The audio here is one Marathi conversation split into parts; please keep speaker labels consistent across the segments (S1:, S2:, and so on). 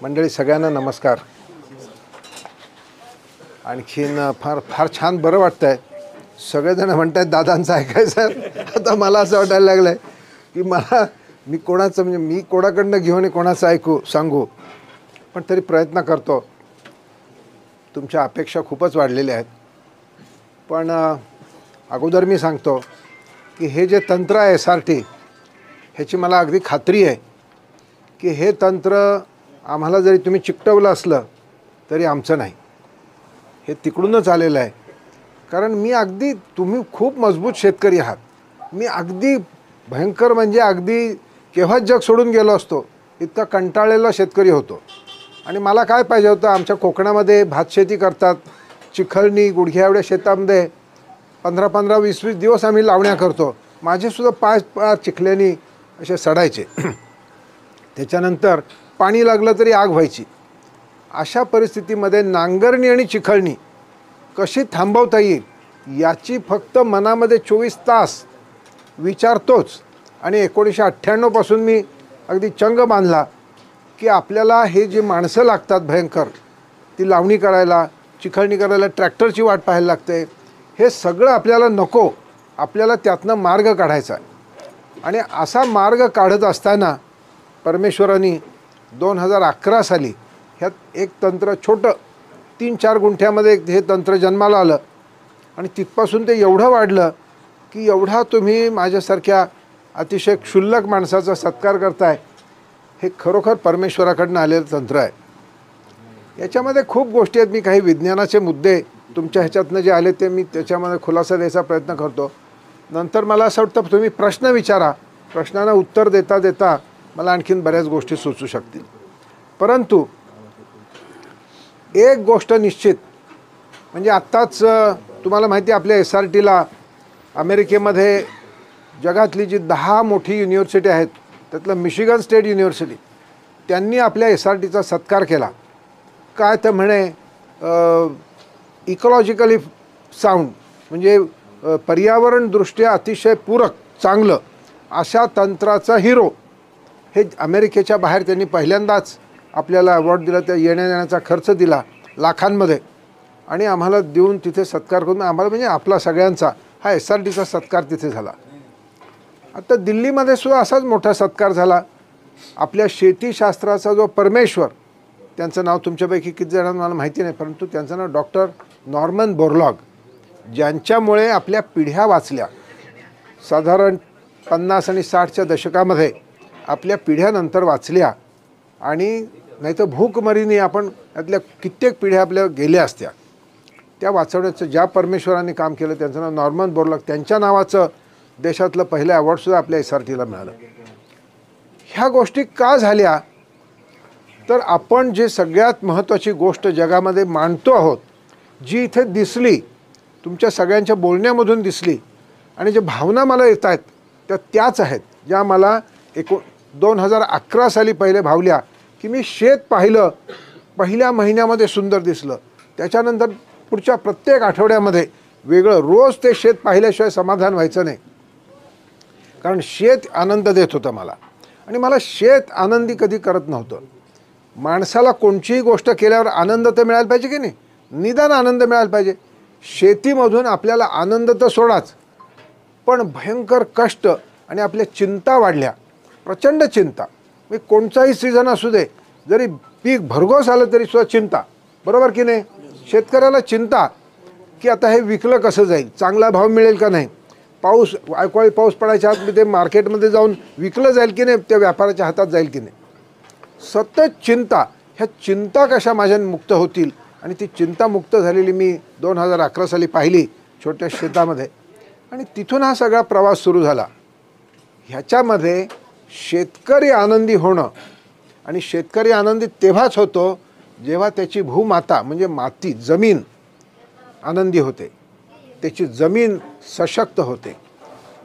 S1: मंडळी सगळ्यांना नमस्कार. आणखीन फार फार छान बरं वाटतंय. सगळेजण म्हणतात दादांचं ऐकायचं. आता मला असं वाटायला लागलं आहे की मी कोणाचं म्हणजे मी कोणाकडनं घेऊन आणि कोणाचं ऐकू सांगू, पण तरी प्रयत्न करतो. तुमच्या अपेक्षा खूपच वाढलेल्या आहेत. पण अगोदर मी सांगतो की हे जे तंत्र आहे SRT, ह्याची मला अगदी खात्री आहे की हे तंत्र आम्हाला जरी तुम्ही चिकटवलं असलं तरी आमचं नाही. हे तिकडूनच आलेलं आहे. कारण तुम्ही खूप मजबूत शेतकरी आहात. मी अगदी भयंकर म्हणजे अगदी केव्हाच जग सोडून गेलो असतो इतका कंटाळलेला शेतकरी होतो. आणि मला काय पाहिजे होतं, आमच्या कोकणामध्ये भातशेती करतात, चिखलनी गुडघ्या एवढ्या शेतामध्ये 15-15, 20-20 दिवस आम्ही लावण्या करतो. माझेसुद्धा पाय चिखल्यानी असे सडायचे. त्याच्यानंतर पाणी लागलं तरी आग व्हायची. अशा परिस्थितीमध्ये नांगरणी आणि चिखलणी कशी थांबवता येईल याची फक्त मनामध्ये 24 तास विचारतोच. आणि 1998 पासून मी अगदी चंग बांधला की आपल्याला हे जे माणसं लागतात भयंकर, ती लावणी करायला, चिखलणी करायला ट्रॅक्टरची वाट पाहायला लागते. हे सगळं आपल्याला नको, आपल्याला त्यातनं मार्ग काढायचा आहे. आणि असा मार्ग काढत असताना परमेश्वराने 2011 साली ह्यात एक तंत्र छोटं 3-4 गुंठ्यामध्ये हे तंत्र जन्माला आलं. आणि तिथपासून ते एवढं वाढलं की एवढा तुम्ही माझ्यासारख्या अतिशय क्षुल्लक माणसाचा सत्कार करताय. हे खरोखर परमेश्वराकडनं आलेलं तंत्र आहे. याच्यामध्ये खूप गोष्टी आहेत. मी काही विज्ञानाचे मुद्दे तुमच्या ह्याच्यातनं जे आले ते मी त्याच्यामध्ये खुलासा द्यायचा प्रयत्न करतो. नंतर मला असं वाटतं तुम्ही प्रश्न विचारा. प्रश्नांना उत्तर देता देता मला आणखीन बऱ्याच गोष्टी सुचू शकतील. परंतु एक गोष्ट निश्चित म्हणजे आत्ताच तुम्हाला माहिती आहे, आपल्या SRTला अमेरिकेमध्ये जगातली जी 10 मोठी युनिव्हर्सिटी आहेत त्यातलं मिशिगन स्टेट युनिव्हर्सिटी, त्यांनी आपल्या SRTचा सत्कार केला. काय तर म्हणे इकॉलॉजिकली साऊंड म्हणजे पर्यावरणदृष्ट्या अतिशय पूरक चांगलं अशा तंत्राचा हिरो. हे अमेरिकेच्या बाहेर त्यांनी पहिल्यांदाच आपल्याला अवॉर्ड दिला. त्या येण्याचा खर्च दिला लाखांमध्ये आणि आम्हाला देऊन तिथे सत्कार करून आम्हाला म्हणजे आपला सगळ्यांचा हा SRTचा सत्कार तिथे झाला. आता दिल्लीमध्ये सुद्धा असाच मोठा सत्कार झाला. आपल्या शेतीशास्त्राचा जो परमेश्वर, त्यांचं नाव तुमच्यापैकी किती जणांना मला माहिती नाही, परंतु त्यांचं नाव डॉक्टर नॉर्मन बोरलॉग, ज्यांच्यामुळे आपल्या पिढ्या वाचल्या. साधारण 50 आणि 60च्या दशकामध्ये आपल्या पिढ्यानंतर वाचल्या. आणि नाही तर भूकमरीने आपण त्यातल्या कित्येक पिढ्या आपल्या गेल्या असत्या. त्या वाचवण्याचं ज्या परमेश्वरांनी काम केलं त्यांचं नाव नॉर्मन बोरलॉग. त्यांच्या नावाचं देशातलं पहिलं अवॉर्डसुद्धा आपल्या SRTला मिळालं. ह्या गोष्टी का झाल्या तर आपण जे सगळ्यात महत्त्वाची गोष्ट जगामध्ये मांडतो आहोत, जी इथे दिसली, तुमच्या सगळ्यांच्या बोलण्यामधून दिसली आणि जे भावना मला येत आहेत त्या त्याच आहेत ज्या मला 2011 साली पहिले भावल्या. की मी शेत पाहिलं, पहिल्या महिन्यामध्ये सुंदर दिसलं, त्याच्यानंतर पुढच्या प्रत्येक आठवड्यामध्ये वेगळं. रोज ते शेत पाहिल्याशिवाय समाधान व्हायचं नाही, कारण शेत आनंद देत होतं मला. आणि मला शेत आनंदी कधी करत नव्हतं. माणसाला कोणतीही गोष्ट केल्यावर आनंद तर मिळायला पाहिजे की नाही, निदान आनंद मिळायला पाहिजे. शेतीमधून आपल्याला आनंद तर सोडाच, पण भयंकर कष्ट आणि आपल्या चिंता वाढल्या, प्रचंड चिंता. मी कोणताही सीझन असू दे, जरी पीक भरघोस आलं तरी सुद्धा चिंता, बरोबर की नाही. शेतकऱ्याला चिंता की आता हे विकलं कसं जाईल, चांगला भाव मिळेल का नाही, पाऊस अवकाळी पाऊस पडायच्या आत मी ते मार्केटमध्ये जाऊन विकलं जाईल की नाही, त्या व्यापाराच्या हातात जाईल की नाही. सतत चिंता. ह्या चिंता कशा माझ्या मुक्त होतील. आणि ती चिंतामुक्त झालेली मी 2011 साली पाहिली छोट्या शेतामध्ये. आणि तिथून हा सगळा प्रवास सुरू झाला. ह्याच्यामध्ये शेतकरी आनंदी होणं, आणि शेतकरी आनंदी तेव्हाच होतो जेव्हा त्याची भूमाता म्हणजे माती, जमीन आनंदी होते, त्याची जमीन सशक्त होते.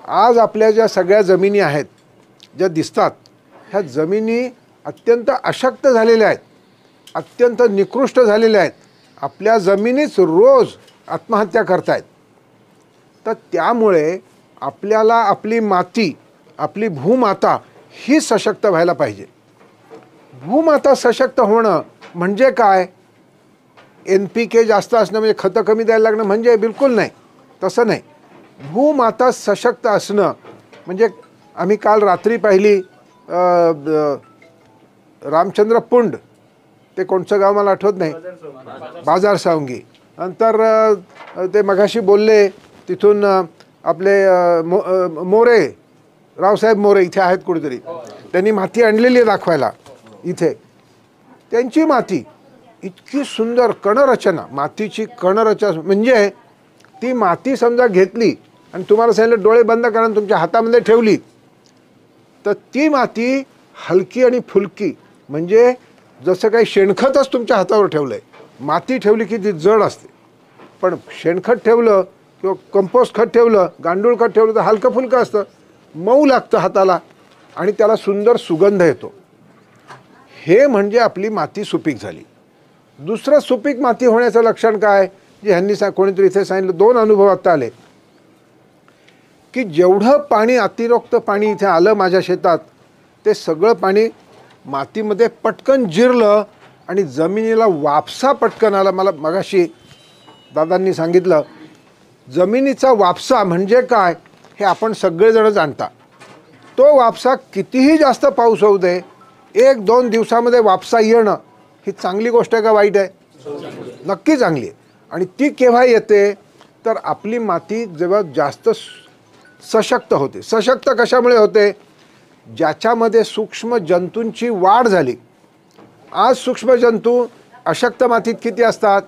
S1: आज आपल्या ज्या सगळ्या जमिनी आहेत ज्या दिसतात, ह्या जमिनी अत्यंत अशक्त झालेल्या आहेत, अत्यंत निकृष्ट झालेल्या आहेत. आपल्या जमिनीच रोज आत्महत्या करतायत. तर त्यामुळे आपल्याला आपली माती, आपली भूमाता ही सशक्त व्हायला पाहिजे. भूमाता सशक्त होणं म्हणजे काय? NPK जास्त असणं म्हणजे खतं कमी द्यायला लागणं म्हणजे बिलकुल नाही, तसं नाही. भूमाता सशक्त असणं म्हणजे आम्ही काल रात्री पाहिली रामचंद्र पुंड, ते कोणचं गाव मला आठवत नाही, बाजार सावंगी. नंतर ते मगाशी बोलले तिथून आपले मोरे, रावसाहेब मोरे इथे आहेत कुठेतरी, त्यांनी माती आणलेली आहे दाखवायला इथे. त्यांची माती इतकी सुंदर कणरचना, मातीची कणरचना म्हणजे ती माती समजा घेतली आणि तुम्हाला सांगितलं डोळे बंद करा आणि तुमच्या हातामध्ये ठेवली, तर ती माती हलकी आणि फुलकी, म्हणजे जसं काही शेणखतच तुमच्या हातावर ठेवलं आहे. माती ठेवली की ती जड असते, पण शेणखत ठेवलं किंवा कंपोस्ट खत ठेवलं, गांडूळ खत ठेवलं तर हलकं फुलकं असतं, मऊ लागतं हाताला आणि त्याला सुंदर सुगंध येतो. हे म्हणजे आपली माती सुपीक झाली. दुसरं सुपीक माती होण्याचं लक्षण काय, जे ह्यांनी कोणीतरी इथे सांगितलं, 2 अनुभव आता आले की जेवढं पाणी अतिरिक्त पाणी इथे आलं माझ्या शेतात, ते सगळं पाणी मातीमध्ये पटकन जिरलं आणि जमिनीला वापसा पटकन आला. मला मगाशी दादांनी सांगितलं, जमिनीचा वापसा म्हणजे काय हे आपण सगळेजण जाणता. तो वापसा कितीही जास्त पाऊस होऊ दे, 1-2 दिवसामध्ये वापसा येणं ही चांगली गोष्ट आहे का वाईट आहे? नक्की चांगली आहे. आणि ती केव्हा येते तर आपली माती जेव्हा जास्त सशक्त होते. सशक्त कशामुळे होते? ज्याच्यामध्ये सूक्ष्म जंतूंची वाढ झाली. आज सूक्ष्म जंतू अशक्त मातीत किती असतात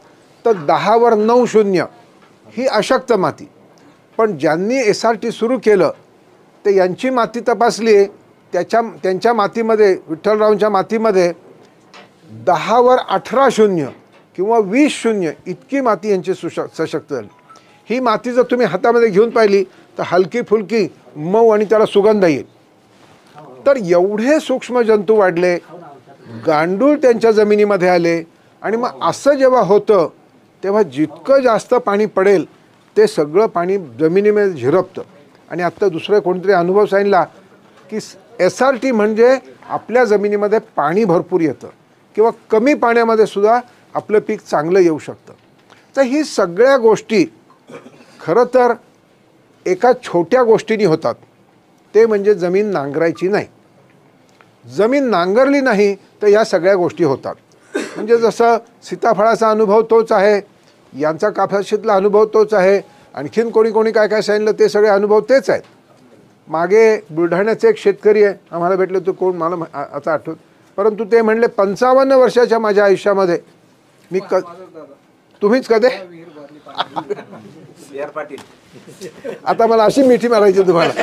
S1: तर 10वर 9 शून्य ही अशक्त माती. पण ज्यांनी SRT सुरू केलं ते यांची माती तपासली, त्यांच्या मातीमध्ये, विठ्ठलरावांच्या मातीमध्ये 10वर 18 शून्य किंवा 20 शून्य इतकी माती यांची सशक्त झाली. ही माती जर तुम्ही हातामध्ये घेऊन पाहिली तर हलकी फुलकी, मऊ आणि त्याला सुगंध येईल. तर एवढे सूक्ष्म जंतू वाढले, गांडूळ त्यांच्या जमिनीमध्ये आले आणि मग असं जेव्हा होतं तेव्हा जितकं जास्त पाणी पडेल ते सगळं पाणी जमिनीमध्ये झिरपतं. आणि आत्ता दुसरं कोणतरी अनुभव सांगितला की SRT म्हणजे आपल्या जमिनीमध्ये पाणी भरपूर येतं किंवा कमी पाण्यामध्ये सुद्धा आपलं पीक चांगलं येऊ शकतं. तर ही सगळ्या गोष्टी खरं तर एका छोट्या गोष्टीने होतात, ते म्हणजे जमीन नांगरायची नाही. जमीन नांगरली नाही तर या सगळ्या गोष्टी होतात. म्हणजे जसं सीताफळाचा अनुभव तोच आहे, यांचा कापसाशीतला अनुभव तोच आहे, आणखीन कोणी काय काय सांगितलं ते सगळे अनुभव तेच आहेत. मागे बुलढाण्याचे एक शेतकरी आहे, आम्हाला भेटले, तो कोण मला आता आठवत, परंतु ते म्हणले 55 वर्षाच्या माझ्या आयुष्यामध्ये मी तुम्हीच कधी आता मला अशी मिठी मारायची तुम्हाला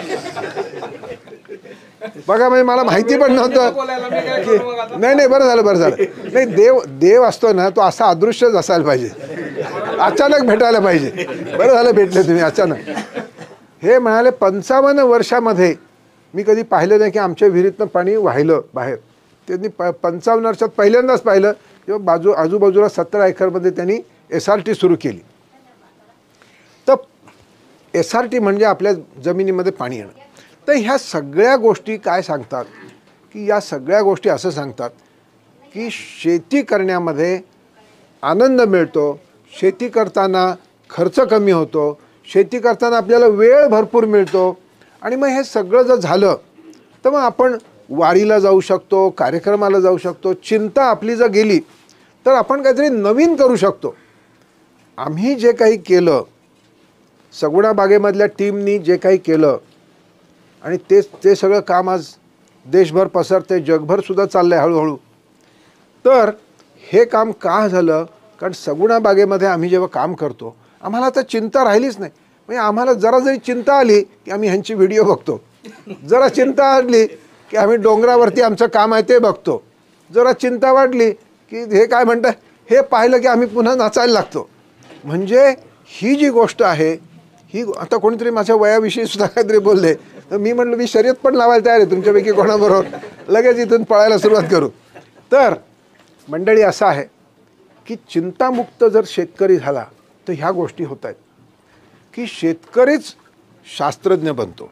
S1: बघा. म्हणजे मला माहिती पण नव्हतं की नाही बरं झालं नाही, देव असतो ना तो असा अदृश्यच असायला पाहिजे, अचानक भेटायला पाहिजे. बरं झालं भेटले तुम्ही अचानक. हे म्हणाले 55 वर्षामध्ये मी कधी पाहिलं नाही की आमच्या विहिरीतनं पाणी वाहिलं बाहेर. त्यांनी 55 वर्षात पहिल्यांदाच पाहिलं जेव्हा आजूबाजूला 17 एकरमध्ये त्यांनी SRT सुरू केली. तर SRT म्हणजे आपल्या जमिनीमध्ये पाणी येणं. तर ह्या सगळ्या गोष्टी काय सांगतात की या सगळ्या गोष्टी असं सांगतात की शेती करण्यामध्ये आनंद मिळतो, शेती करताना खर्च कमी होतो, शेती करताना आपल्याला वेळ भरपूर मिळतो. आणि मग हे सगळं जर झालं तर मग आपण वारीला जाऊ शकतो, कार्यक्रमाला जाऊ शकतो. चिंता आपली जर गेली तर आपण काहीतरी नवीन करू शकतो. आम्ही जे काही केलं, सगुणा बागेमधल्या टीमनी जे काही केलं आणि ते सगळं काम आज देशभर पसरते, जगभरसुद्धा चाललं आहे हळूहळू. तर हे काम का झालं? कारण सगुणा बागेमध्ये आम्ही जेव्हा काम करतो आम्हाला आता चिंता राहिलीच नाही. म्हणजे आम्हाला जरा जरी चिंता आली की आम्ही ह्यांची व्हिडिओ बघतो, जरा चिंता आली की आम्ही डोंगरावरती आमचं काम आहे ते बघतो, जरा चिंता वाटली की हे काय म्हणतात हे पाहिलं की आम्ही पुन्हा नाचायला लागतो. म्हणजे ही जी गोष्ट आहे ही, आता कोणीतरी माझ्या वयाविषयी सुद्धा काहीतरी बोलले तर मी म्हटलं मी शर्यत पण लावायला तयार आहे तुमच्यापैकी कोणाबरोबर, लगेच इथून पळायला सुरुवात करू. तर मंडळी असं आहे की चिंतामुक्त जर शेतकरी झाला तर ह्या गोष्टी होत आहेत की शेतकरीच शास्त्रज्ञ बनतो.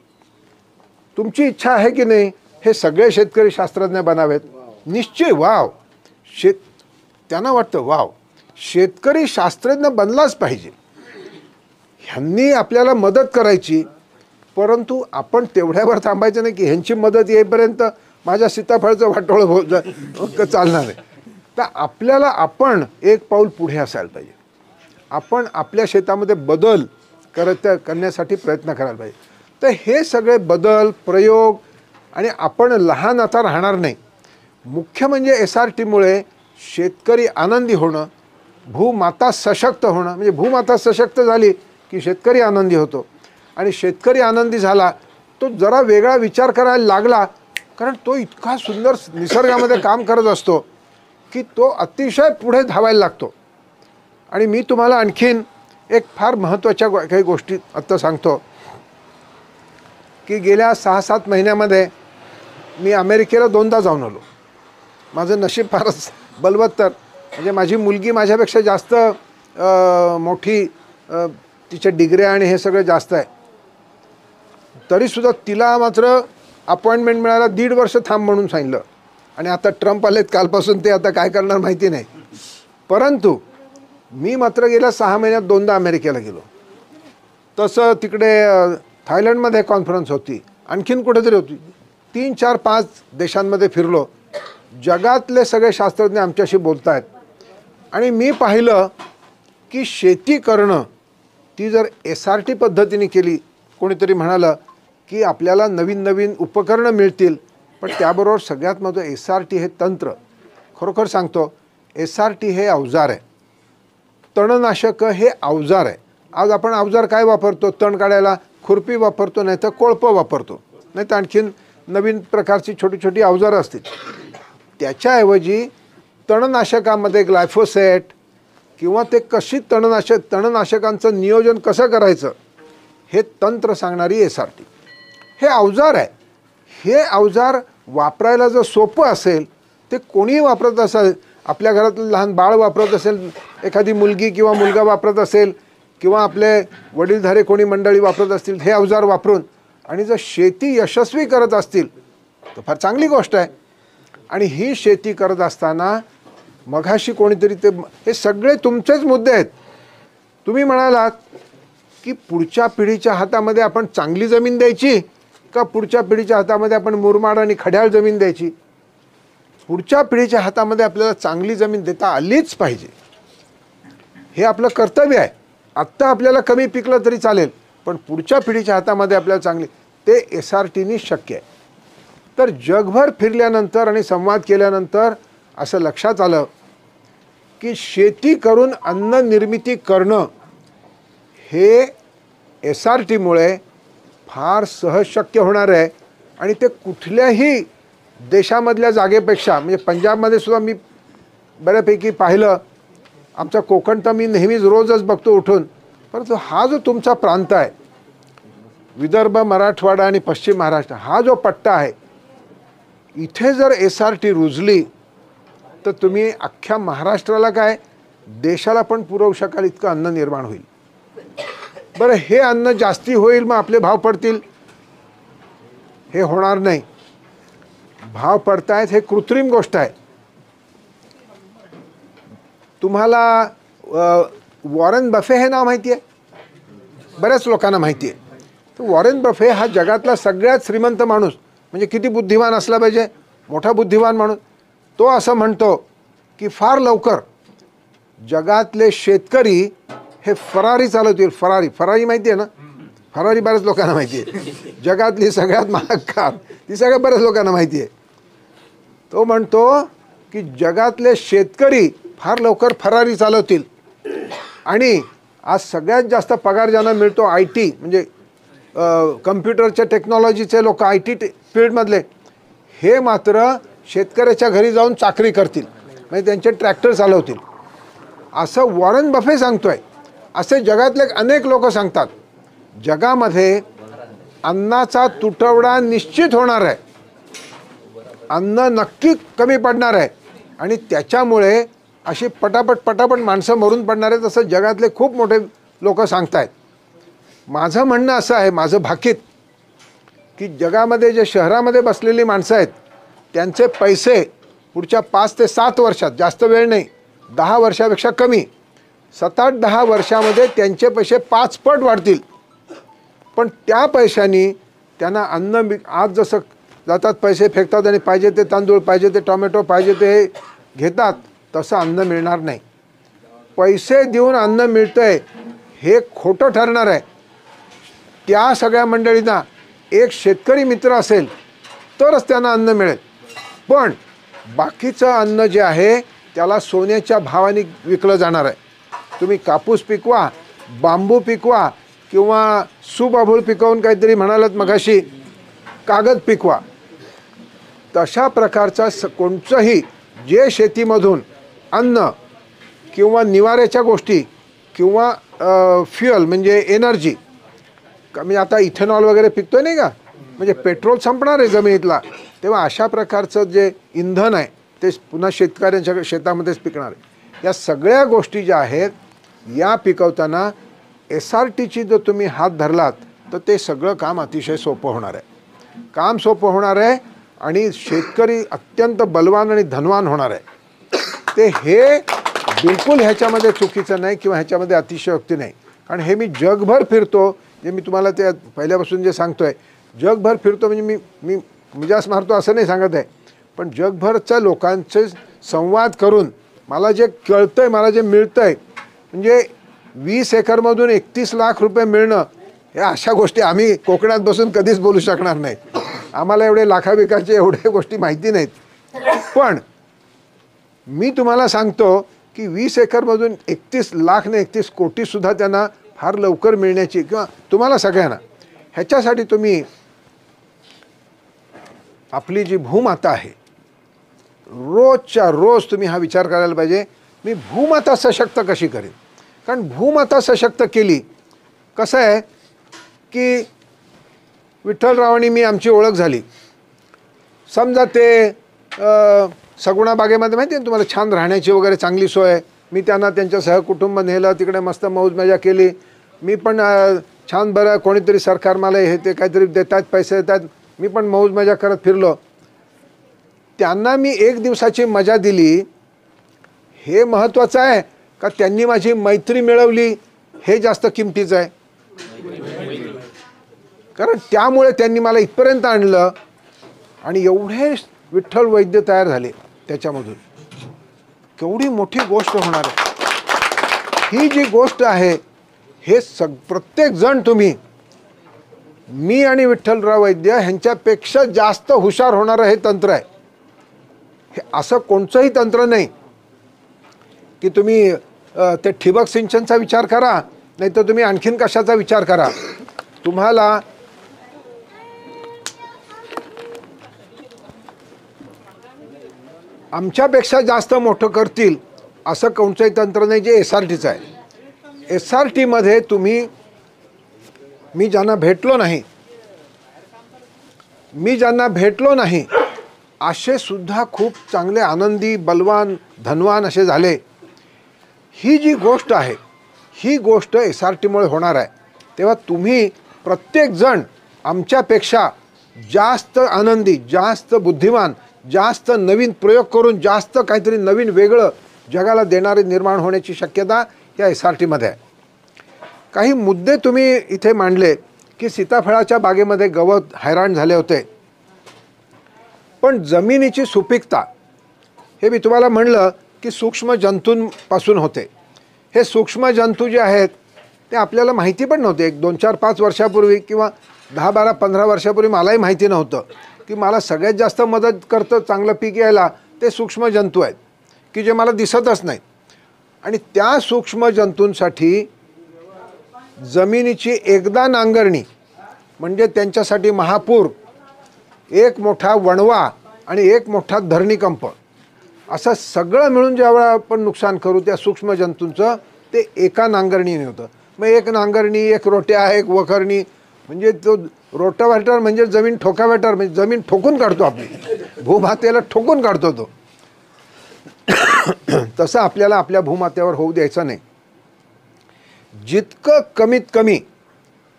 S1: तुमची इच्छा आहे की नाही हे सगळे शेतकरी शास्त्रज्ञ बनावेत? निश्चय वाव त्यांना वाटतं वाव शेतकरी शास्त्रज्ञ बनलाच पाहिजे, ह्यांनी आपल्याला मदत करायची, परंतु आपण तेवढ्यावर थांबायचं नाही की ह्यांची मदत येईपर्यंत माझ्या सीताफळाचं वाटोळं चालणार आहे. तर आपल्याला आपण एक पाऊल पुढे असायला पाहिजे, आपण आपल्या शेतामध्ये बदल करण्यासाठी प्रयत्न करायला पाहिजे. तर हे सगळे बदल प्रयोग आणि आपण लहान आता राहणार नाही. मुख्य म्हणजे SRTमुळे शेतकरी आनंदी होणं, भूमाता सशक्त होणं. म्हणजे भूमाता सशक्त झाली की शेतकरी आनंदी होतो, आणि शेतकरी आनंदी झाला तो जरा वेगळा विचार करायला लागला, कारण तो इतका सुंदर निसर्गामध्ये काम करत असतो की तो अतिशय पुढे धावायला लागतो. आणि मी तुम्हाला आणखीन एक फार महत्त्वाच्या काही गोष्टी आत्ता सांगतो की गेल्या 6-7 महिन्यामध्ये मी अमेरिकेला 2दा जाऊन आलो. माझं नशीब फारच बलवत्तर, म्हणजे माझी मुलगी माझ्यापेक्षा जास्त मोठी, तिच्या डिग्र्या आणि हे सगळं जास्त आहे, तरीसुद्धा तिला मात्र अपॉइंटमेंट मिळायला 1.5 वर्ष थांब म्हणून सांगितलं. आणि आता ट्रम्प आलेत कालपासून, ते आता काय करणार माहिती नाही. परंतु मी मात्र गेल्या 6 महिन्यात 2दा अमेरिकेला गेलो. तसं तिकडे थायलंडमध्ये कॉन्फरन्स होती, आणखीन कुठेतरी होती, 3, 4, 5 देशांमध्ये फिरलो. जगातले सगळे शास्त्रज्ञ आमच्याशी बोलत आहेत. आणि मी पाहिलं की शेती करणं ती जर SRT पद्धतीने केली, कोणीतरी म्हणालं की आपल्याला नवीन नवीन उपकरणं मिळतील, पण त्याबरोबर सगळ्यात महत्त्वाचं SRT हे तंत्र. खरोखर सांगतो, SRT हे अवजार आहे, तणनाशक हे अवजार आहे. आज आपण अवजार काय वापरतो? तण काढायला खुरपी वापरतो, नाही तर कोळपं वापरतो, नाही तर आणखीन नवीन प्रकारची छोटी छोटी अवजारं असतील. त्याच्याऐवजी तणनाशकामध्ये ग्लायफोसेट किंवा ते कशी तणनाशकांचं नियोजन कसं करायचं हे तंत्र सांगणारी SRT हे अवजार आहे. हे अवजार वापरायला जर सोपं असेल, ते कोणीही वापरत असेल, आपल्या घरातलं लहान बाळ वापरत असेल, एखादी मुलगी किंवा मुलगा वापरत असेल, किंवा आपले वडीलधारे कोणी मंडळी वापरत असतील, हे अवजार वापरून आणि जर शेती यशस्वी करत असतील तर फार चांगली गोष्ट आहे. आणि ही शेती करत असताना मघाशी कोणीतरी हे सगळे तुमचेच मुद्दे आहेत. तुम्ही म्हणालात की पुढच्या पिढीच्या हातामध्ये आपण चांगली जमीन द्यायची का पुढच्या पिढीच्या हातामध्ये आपण मुरमाड आणि खड्याळ जमीन द्यायची? पुढच्या पिढीच्या हातामध्ये आपल्याला चांगली जमीन देता आलीच पाहिजे, हे आपलं कर्तव्य आहे. आत्ता आपल्याला कमी पिकलं तरी चालेल, पण पुढच्या पिढीच्या हातामध्ये आपल्याला चांगली, ते SRTनी शक्य आहे. तर जगभर फिरल्यानंतर आणि संवाद केल्यानंतर असं लक्षात आलं की शेती करून अन्न निर्मिती करणं हे SRTमुळे फार सहज शक्य होणार आहे. आणि ते कुठल्याही देशामधल्या जागेपेक्षा, म्हणजे पंजाबमध्ये सुद्धा मी बऱ्यापैकी पाहिलं, आमचा कोकण तर मी नेहमीच रोजच बघतो उठून, परंतु हा जो तुमचा प्रांत आहे, विदर्भ, मराठवाडा आणि पश्चिम महाराष्ट्र, हा जो पट्टा आहे, इथे जर SRT रुजली तर तुम्ही अख्ख्या महाराष्ट्राला काय देशाला पण पुरवू शकाल इतकं अन्न निर्माण होईल. बरं, हे अन्न जास्ती होईल मग आपले भाव पडतील, हे होणार नाही. भाव पडतायत हे कृत्रिम गोष्ट आहे. तुम्हाला वॉरेन बफे हे नाव माहिती आहे? बऱ्याच लोकांना माहिती आहे. तर वॉरेन बफे हा जगातला सगळ्यात श्रीमंत माणूस, म्हणजे किती बुद्धिमान असला पाहिजे, मोठा बुद्धिमान माणूस. तो असं म्हणतो की फार लवकर जगातले शेतकरी हे फरारी चालवतील. फरारी माहिती आहे ना? फरारी बऱ्याच लोकांना माहिती आहे, जगातली सगळ्यात महाग कार, ती सगळ्या बऱ्याच लोकांना माहिती आहे. तो म्हणतो की जगातले शेतकरी फार लवकर फरारी चालवतील. आणि आज सगळ्यात जास्त पगार ज्यांना मिळतो IT, म्हणजे कम्प्युटरच्या टेक्नॉलॉजीचे लोक, IT फील्डमधले, हे मात्र शेतकऱ्याच्या घरी जाऊन चाकरी करतील, म्हणजे त्यांचे ट्रॅक्टर चालवतील, असं वॉरेन बफे सांगतोय. असे जगातले अनेक लोक सांगतात. जगामध्ये अन्नाचा तुटवडा निश्चित होणार आहे, अन्न नक्की कमी पडणार आहे, आणि त्याच्यामुळे अशी पटापट माणसं मरून पडणार आहेत, असं जगातले खूप मोठे लोक सांगतायत. माझं म्हणणं असं आहे, माझं भाकीत, की जगामध्ये जे शहरामध्ये बसलेली माणसं आहेत त्यांचे पैसे पुढच्या 5 ते 7 वर्षात, जास्त वेळ नाही, 10 वर्षापेक्षा कमी, 7-8-10 वर्षामध्ये त्यांचे पैसे 5 पट वाढतील. पण त्या पैशांनी त्यांना आज जसं जातात पैसे फेकतात आणि पाहिजे ते तांदूळ, पाहिजे ते टोमॅटो, पाहिजे ते घेतात, तसं अन्न मिळणार नाही. पैसे देऊन अन्न मिळतंय हे खोटं ठरणार आहे. त्या सगळ्या मंडळींना एक शेतकरी मित्र असेल तरच त्यांना अन्न मिळेल. पण बाकीचं अन्न जे आहे त्याला सोन्याच्या भावाने विकलं जाणार आहे. तुम्ही कापूस पिकवा, बांबू पिकवा किंवा सुबाबूळ पिकवून काहीतरी म्हणालात मगाशी, कागद पिकवा, तशा प्रकारचा कोणचंही जे शेतीमधून अन्न किंवा निवाऱ्याच्या गोष्टी किंवा फ्युअल म्हणजे एनर्जी, म्हणजे आता इथेनॉल वगैरे पिकतोय नाही का, म्हणजे पेट्रोल संपणार आहे जमिनीतला, तेव्हा अशा प्रकारचं जे इंधन आहे ते पुन्हा शेतकऱ्यांच्या शेतामध्येच पिकणार आहे. या सगळ्या गोष्टी ज्या आहेत या पिकवताना SRTची जर तुम्ही हात धरलात तर ते सगळं काम अतिशय सोपं होणार आहे. काम सोपं होणार आहे आणि शेतकरी अत्यंत बलवान आणि धनवान होणार आहे. ते हे बिलकुल ह्याच्यामध्ये चुकीचं नाही किंवा ह्याच्यामध्ये अतिशयोक्ती नाही. कारण हे मी जगभर फिरतो, जे मी तुम्हाला ते पहिल्यापासून जे सांगतो आहे, जगभर फिरतो म्हणजे मी मिजाज मारतो असं नाही सांगत आहे, पण जगभरच्या लोकांचे संवाद करून मला जे कळतं आहे, मला जे मिळतं आहे, म्हणजे 20 एकरमधून 31 लाख रुपये मिळणं, या अशा गोष्टी आम्ही कोकणात बसून कधीच बोलू शकणार नाही. आम्हाला एवढे लाखाबिकाचे एवढे गोष्टी माहिती नाहीत. पण मी तुम्हाला सांगतो की 20 एकरमधून 31 लाख ने 31 कोटीसुद्धा त्यांना फार लवकर मिळण्याची, किंवा तुम्हाला सगळ्यांना ह्याच्यासाठी तुम्ही आपली जी भूमाता आहे, रोजच्या रोज तुम्ही हा विचार करायला पाहिजे, मी भूमाता सशक्त कशी करेन. कारण भूमाता सशक्त केली, कसं आहे की विठ्ठलरावांनी मी आमची ओळख झाली, समजा ते सगुणा बागेमध्ये माहिती आहे तुम्हाला छान राहण्याची वगैरे चांगली सोय, मी त्यांना त्यांच्या सहकुटुंब नेलं, तिकडे मस्त मौज मजा केली, मी पण छान बरं कोणीतरी सरकार मला हे ते काहीतरी देतात, पैसे देतात, मी पण मौज मजा करत फिरलो. त्यांना मी 1 दिवसाची मजा दिली हे महत्त्वाचं आहे का त्यांनी माझी मैत्री मिळवली हे जास्त किमतीचं आहे. कारण त्यामुळे त्यांनी मला इथपर्यंत आणलं आणि एवढे विठ्ठल वैद्य तयार झाले त्याच्यामधून. केवढी मोठी गोष्ट होणार आहे ही जी गोष्ट आहे. हे प्रत्येक जण तुम्ही, मी आणि विठ्ठलराव वैद्य ह्यांच्यापेक्षा जास्त हुशार होणारं हे तंत्र आहे. हे असं कोणचंही तंत्र नाही की तुम्ही ते ठिबक सिंचनचा विचार करा, नाही तर तुम्ही आणखीन कशाचा विचार करा. तुम्हाला आमच्यापेक्षा जास्त मोठं करतील असं कोणचंही तंत्र नाही जे SRTचं आहे. SRTमध्ये तुम्ही, मी ज्यांना भेटलो नाही असे सुद्धा खूप चांगले आनंदी, बलवान, धनवान असे झाले. ही जी गोष्ट आहे ही गोष्ट SRTमुळे होणार आहे. तेव्हा तुम्ही प्रत्येकजण आमच्यापेक्षा जास्त आनंदी, जास्त बुद्धिमान, जास्त नवीन प्रयोग करून जास्त काहीतरी नवीन वेगळं जगाला देणारे निर्माण होण्याची शक्यता या SRTमध्ये आहे. काही मुद्दे तुम्ही इथे मांडले की सीताफळाच्या बागेमध्ये गवत हैराण झाले होते, पण जमिनीची सुपीकता हे मी तुम्हाला म्हणलं की सूक्ष्म जंतूंपासून होते. हे सूक्ष्म जंतू जे आहेत ते आपल्याला माहिती पण नव्हते. 1, 2, 4, 5 वर्षापूर्वी किंवा 10, 12, 15 वर्षापूर्वी मलाही माहिती नव्हतं की मला सगळ्यात जास्त मदत करतं चांगलं पीक यायला ते सूक्ष्म जंतू आहेत की जे मला दिसतच नाहीत. आणि त्या सूक्ष्म जंतूंसाठी जमिनीची एकदा नांगरणी म्हणजे त्यांच्यासाठी महापूर, एक मोठा वणवा आणि एक मोठा धरणीकंप, असं सगळं मिळून ज्यावेळेला आपण नुकसान करू त्या सूक्ष्म जंतूंचं ते एका नांगरणीने होतं. मग एक नांगरणी, एक रोट्या, एक वखरणी, म्हणजे तो रोटाव्हेटर म्हणजे जमीन ठोकाव्हेटर, म्हणजे जमीन ठोकून काढतो, आपली भूमातेला ठोकून काढतो तो. तसं आपल्याला आपल्या भूमातेवर होऊ द्यायचं नाही. जितकं कमीत कमी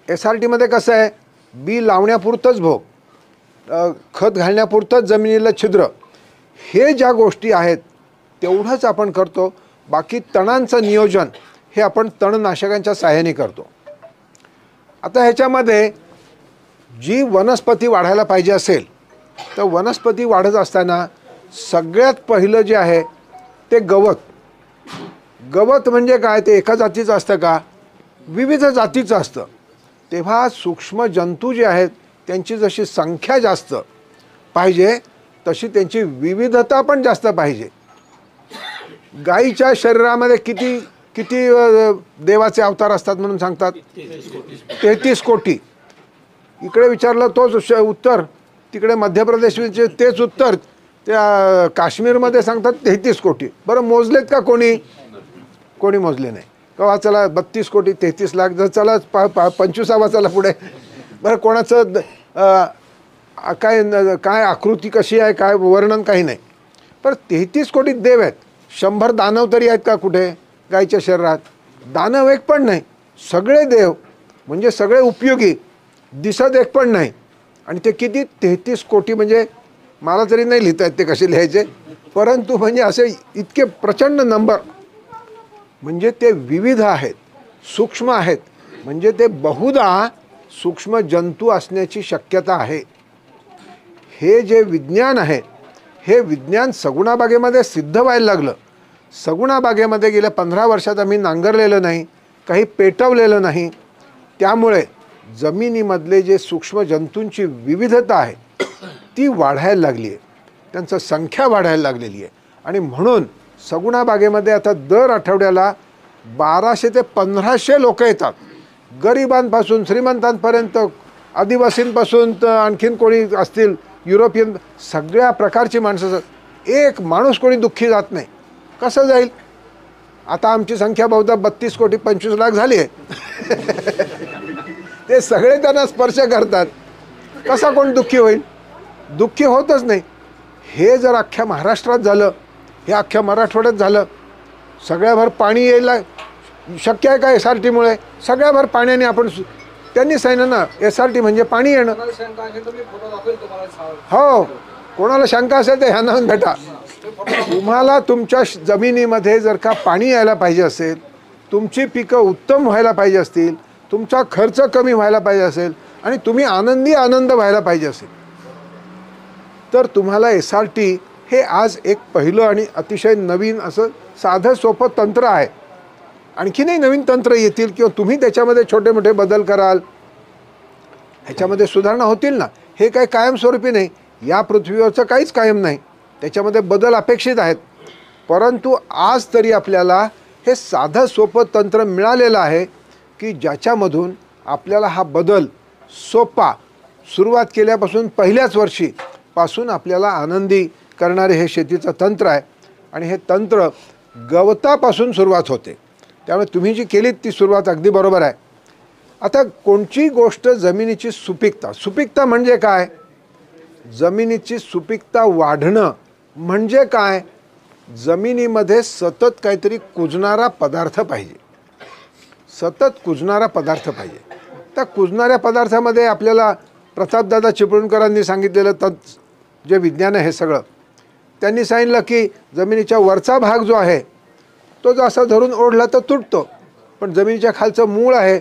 S1: SRTमध्ये कसं आहे, बी लावण्यापुरतंच भोग, खत घालण्यापुरतंच जमिनीला छिद्र, हे ज्या गोष्टी आहेत तेवढंच आपण करतो. बाकी तणांचं नियोजन हे आपण तणनाशकांच्या सहाय्याने करतो. आता ह्याच्यामध्ये जी वनस्पती वाढायला पाहिजे असेल तर वनस्पती वाढत असताना सगळ्यात पहिलं जे आहे ते गवत. गवत म्हणजे काय, ते एका जातीचं असतं का, विविध जातीचं असतं. तेव्हा सूक्ष्म जंतू जे आहेत त्यांची जशी संख्या जास्त पाहिजे तशी त्यांची विविधता पण जास्त पाहिजे. गाईच्या शरीरामध्ये किती किती देवाचे अवतार असतात म्हणून सांगतात, 33 कोटी. इकडे विचारलं तोच उत्तर, तिकडे मध्य प्रदेशचे तेच उत्तर त्या काश्मीरमध्ये सांगतात 33 कोटी. बरं मोजलेत का कोणी? कोणी मोजले नाही. कवा चला 32 कोटी 33 लाख, जर चला 25 चला पुढे. बरं कोणाचं काय काय आकृती कशी आहे, काय वर्णन काही नाही. पण 33 कोटी देव आहेत. 100 दानव तरी आहेत का कुठे गायीच्या शरीरात? दानव एक पण नाही. सगळे देव म्हणजे सगळे उपयोगी, दिसत एक पण नाही. आणि ते किती 33 कोटी, म्हणजे मला तरी नाही लिहिता येत ते कसे लिहायचे, परंतु म्हणजे असे इतके प्रचंड नंबर. म्हणजे ते विविध आहेत, सूक्ष्म आहेत. म्हणजे ते बहुधा सूक्ष्म जंतू असण्याची शक्यता आहे. हे जे विज्ञान आहे हे विज्ञान सगुणाबागेमध्ये सिद्ध व्हायला लागलं. सगुणाबागेमध्ये गेल्या 15 वर्षात आम्ही नांगरलेलं नाही, काही पेटवलेलं नाही. त्यामुळे जमिनीमधले जे सूक्ष्म जंतूंची विविधता आहे ती वाढायला लागली आहे, त्यांचं संख्या वाढायला लागलेली आहे. आणि म्हणून सगुणाबागेमध्ये आता दर आठवड्याला 1200 ते 1500 लोक येतात. गरिबांपासून श्रीमंतांपर्यंत, आदिवासींपासून तर आणखीन कोणी असतील, युरोपियन, सगळ्या प्रकारची माणसं. एक माणूस कोणी दुःखी जात नाही. कसं जाईल? आता आमची संख्या बहुधा 32 कोटी 25 लाख झाली आहे. ते सगळे त्यांना स्पर्श करतात. कसा कोण दुःखी होईल? दुःखी होतच नाही. हे जर अख्ख्या महाराष्ट्रात झालं, हे अख्ख्या मराठवाड्यात झालं, सगळ्याभर पाणी यायला शक्य आहे का SRTमुळे? सगळ्याभर पाण्याने आपण, त्यांनी सांगितलं ना SRT म्हणजे पाणी येणं. हो, कोणाला शंका असेल तर ह्यांना भेटा. तुम्हाला तुमच्या जमिनीमध्ये जर का पाणी यायला पाहिजे असेल, तुमची पिकं उत्तम व्हायला पाहिजे असतील, तुमचा खर्च कमी व्हायला पाहिजे असेल आणि तुम्ही आनंद व्हायला पाहिजे असेल, तर तुम्हाला SRT हे आज एक पहिलं आणि अतिशय नवीन असं साधं सोपं तंत्र आहे. आणखीनही नवीन तंत्र येतील किंवा तुम्ही त्याच्यामध्ये छोटे मोठे बदल कराल, ह्याच्यामध्ये सुधारणा होतील ना. हे काही कायमस्वरूपी नाही. या पृथ्वीवरचं काहीच कायम नाही, त्याच्यामध्ये बदल अपेक्षित आहेत. परंतु आज तरी आपल्याला हे साधं सोपं तंत्र मिळालेलं आहे की ज्याच्यामधून आपल्याला हा बदल सोपा, सुरुवात केल्यापासून पहिल्याच वर्षीपासून आपल्याला आनंदी करणारे हे शेतीचं तंत्र आहे. आणि हे तंत्र गवतापासून सुरुवात होते. त्यामुळे तुम्ही जी केलीत ती सुरुवात अगदी बरोबर आहे. आता कोणची गोष्ट, जमिनीची सुपीकता. सुपीकता म्हणजे काय? जमिनीची सुपीकता वाढणं म्हणजे काय? जमिनीमध्ये सतत काहीतरी कुजणारा पदार्थ पाहिजे, सतत कुजणारा पदार्थ पाहिजे. त्या कुजणाऱ्या पदार्थामध्ये आपल्याला प्रतापदादा चिपळूणकरांनी सांगितलेलं जे विज्ञान आहे हे सगळं, त्यांनी सांगितलं की जमिनीच्या वरचा भाग जो आहे तो जो असा धरून ओढला तर तुटतो, पण जमिनीच्या खालचं मूळ आहे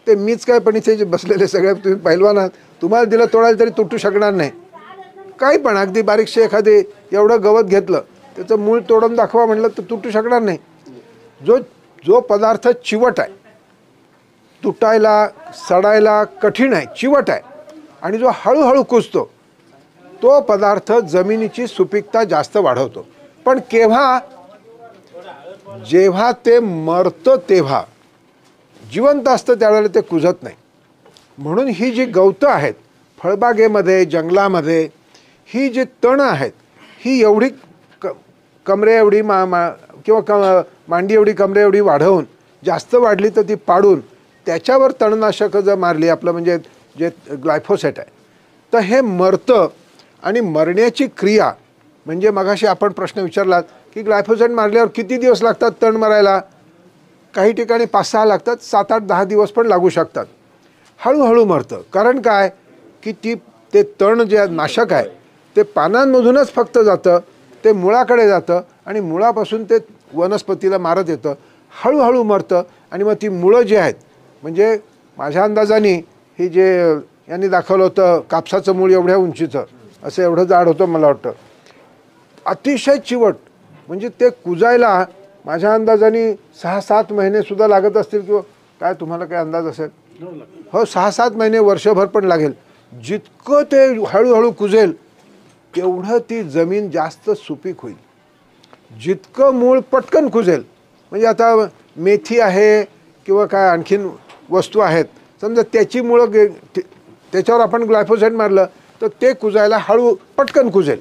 S1: ते मीच काय, पण इथे जे बसलेले सगळे तुम्ही पैलवान आहात, तुम्हाला दिलं तोडायला तरी तुटू शकणार नाही. काही पण अगदी बारीकशे एखादे एवढं गवत घेतलं, त्याचं मूळ तोडून दाखवा म्हटलं तर तुटू शकणार नाही. जो पदार्थ चिवट आहे, तुटायला सडायला कठीण आहे, चिवट आहे, आणि जो हळूहळू कुजतो, तो पदार्थ जमिनीची सुपीकता जास्त वाढवतो. पण केव्हा? जेव्हा ते मरतं तेव्हा. जिवंत असतं त्यावेळेला ते कुजत नाही. म्हणून ही जी गवतं आहेत फळबागेमध्ये, जंगलामध्ये, ही जी तणं आहेत ही एवढी कमरे एवढी किंवा मांडी एवढी, कमरे एवढी वाढवून, जास्त वाढली तर ती पाडून त्याच्यावर तणनाशकं जर मारली, आपलं म्हणजे जे ग्लायफोसेट आहे, तर हे मरतं. आणि मरण्याची क्रिया म्हणजे मगाशी आपण प्रश्न विचारलात की ग्लायफोसेट मारल्यावर किती दिवस लागतात तण मरायला? काही ठिकाणी 5-6 लागतात, 7-8-10 दिवस पण लागू शकतात. हळूहळू मरतं. कारण काय की ते तण जे नाशक आहे ते पानांमधूनच फक्त जातं, ते मुळाकडे जातं आणि मुळापासून ते वनस्पतीला मारत येतं, हळूहळू मरतं आणि मग ती मुळं जी आहेत, म्हणजे माझ्या अंदाजाने ही जे यांनी दाखवलं होतं कापसाचं मूळ एवढ्या उंचीचं, असं एवढं जाड होतं मला वाटतं, अतिशय चिवट, म्हणजे ते कुजायला माझ्या अंदाजाने 6-7 महिनेसुद्धा लागत असतील किंवा काय, तुम्हाला काय अंदाज असेल? हो, 6-7 महिने, वर्षभर पण लागेल. जितकं ते हळूहळू कुजेल तेवढं ती जमीन जास्त सुपीक होईल. जितकं मूळ पटकन कुजेल, म्हणजे आता मेथी आहे किंवा काय आणखीन वस्तू आहेत, समजा त्याची मुळं त्याच्यावर आपण ग्लायफोसेट मारलं तर ते कुजायला पटकन कुजेल.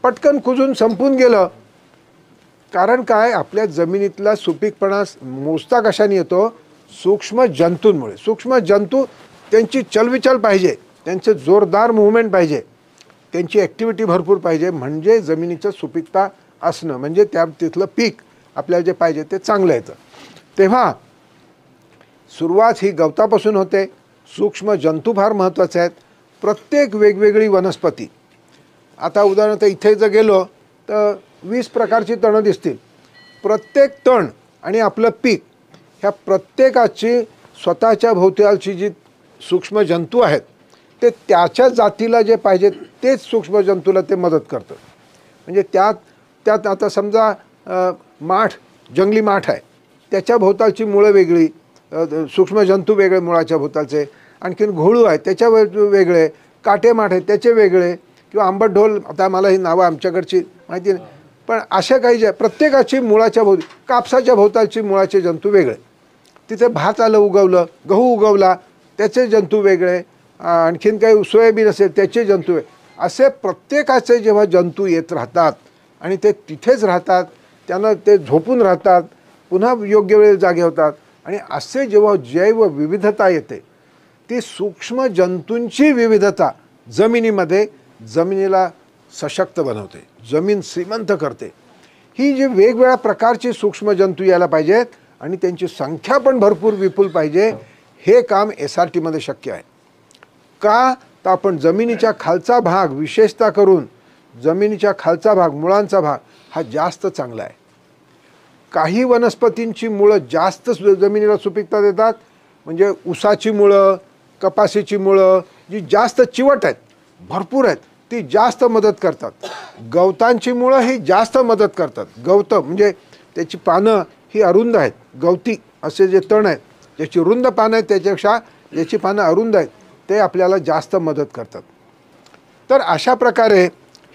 S1: पटकन कुजून संपून गेलं. कारण काय, आपल्या जमिनीतला सुपीकपणा मोजता कशाने येतो? सूक्ष्म जंतूंमुळे. सूक्ष्म जंतू, त्यांची चलविचल पाहिजे, त्यांचे जोरदार मूव्हमेंट पाहिजे, त्यांची ॲक्टिव्हिटी भरपूर पाहिजे, म्हणजे जमिनीचं सुपीकता असणं, म्हणजे तिथलं पीक आपल्याला जे पाहिजे ते चांगलं येतं. तेव्हा सुरुवात ही गवतापासून होते. सूक्ष्म जंतू फार महत्त्वाचे आहेत. प्रत्येक वेगवेगळी वनस्पती, आता उदाहरणार्थ इथे जर गेलो तर 20 प्रकारची तणं दिसतील. प्रत्येक तण आणि आपलं पीक, ह्या प्रत्येकाची स्वतःच्या भोवतालची जी सूक्ष्म जंतू आहेत ते त्याच्या जातीला जे पाहिजे तेच सूक्ष्म जंतूला ते मदत करतं. म्हणजे त्यात आता समजा माठ, जंगली माठ आहे, त्याच्या भोवतालची मुळं वेगळी, सूक्ष्म जंतू वेगळे मुळाच्या भोवतालचे, आणखीन घोळू आहे त्याच्या वेगळे, काटे माठ आहेत त्याचे वेगळे, किंवा आंबट ढोल, आता मला ही नावं आमच्याकडची माहिती नाही, पण अशा काही ज्या प्रत्येकाची मुळाच्या कापसाच्या भोवतालची मुळाचे जंतू वेगळे, तिथे भात आलं उगवलं, गहू उगवला त्याचे जंतू वेगळे, आणखीन काही सोयाबीन असेल त्याचे जंतू वेगळे, असे प्रत्येकाचे जेव्हा जंतू येत राहतात आणि ते तिथेच राहतात, त्यांना ते झोपून राहतात, पुन्हा योग्य वेळेला जागे होतात, आणि असे जेव्हा जैवविविधता येते, ती सूक्ष्म जंतूंची विविधता जमिनीमध्ये जमिनीला सशक्त बनवते, जमीन श्रीमंत करते. ही जी वेगवेगळ्या प्रकारची सूक्ष्म जंतू यायला पाहिजेत आणि त्यांची संख्या पण भरपूर विपुल पाहिजे. हे काम SRT मध्ये शक्य आहे. का, तर आपण जमिनीच्या खालचा भाग, विशेषतः करून जमिनीच्या खालचा भाग, मुळांचा भाग हा जास्त चांगला आहे. काही वनस्पतींची मुळं जास्त जमिनीला सुपीकता देतात, म्हणजे ऊसाची मुळं, कपाशीची मुळं जी जास्त चिवट आहेत, भरपूर आहेत, ती जास्त मदत करतात. गवतांची मुळं ही जास्त मदत करतात. गवत म्हणजे त्याची पानं ही अरुंद आहेत, गवती असे जे तण आहेत ज्याची रुंद पानं आहेत त्याच्यापेक्षा ज्याची पानं अरुंद आहेत ते आपल्याला जास्त मदत करतात. तर अशा प्रकारे